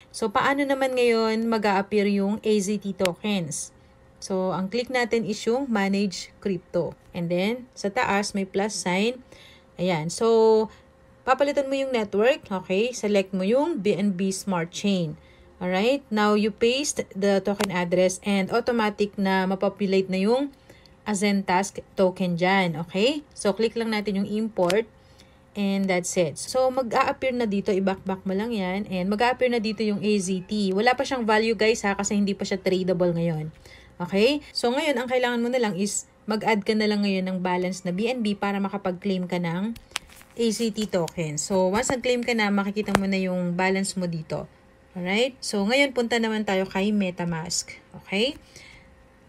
So, paano naman ngayon mag-a-appear yung AZT tokens? So, ang click natin is yung Manage Crypto. And then, sa taas, may plus sign. Ayan. So, papalitan mo yung network. Okay? Select mo yung BNB Smart Chain. Alright? Now, you paste the token address and automatic na mapopulate na yung Azentask token dyan. Okay? So, click lang natin yung import. And that's it. So, mag-a-appear na dito. I-back mo lang yan. And mag-a-appear na dito yung AZT. Wala pa siyang value guys ha, kasi hindi pa siya tradable ngayon. Okay? So, ngayon, ang kailangan mo na lang is mag-add ka na lang ngayon ng balance na BNB para makapag-claim ka ng AZT token. So, once nag-claim ka na, makikita mo na yung balance mo dito. Alright? So, ngayon, punta naman tayo kay MetaMask. Okay?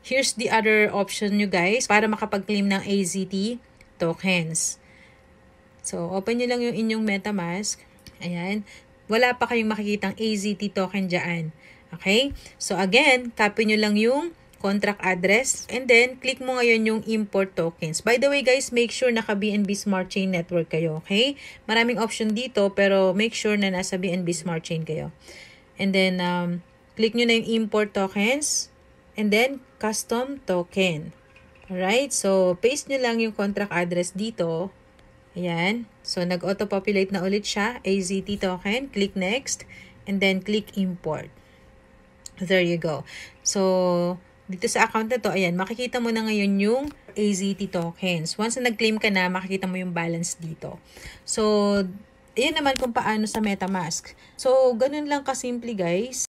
Here's the other option nyo guys para makapag-claim ng AZT tokens. So, open nyo lang yung inyong MetaMask. Ayan. Wala pa kayong makikitang AZT token dyan. Okay? So, again, copy nyo lang yung contract address. And then, click mo ngayon yung import tokens. By the way, guys, make sure naka BNB Smart Chain Network kayo. Okay? Maraming option dito, pero make sure na nasa BNB Smart Chain kayo. And then, click nyo na yung import tokens. And then, custom token. Alright? So, paste nyo lang yung contract address dito. Ayan. So, nag-auto-populate na ulit siya. AZT token. Click next. And then, click import. There you go. So, dito sa account na to, ayan, makikita mo na ngayon yung AZT tokens. Once na nag-claim ka na, makikita mo yung balance dito. So, ayan naman kung paano sa MetaMask. So, ganun lang kasimple guys.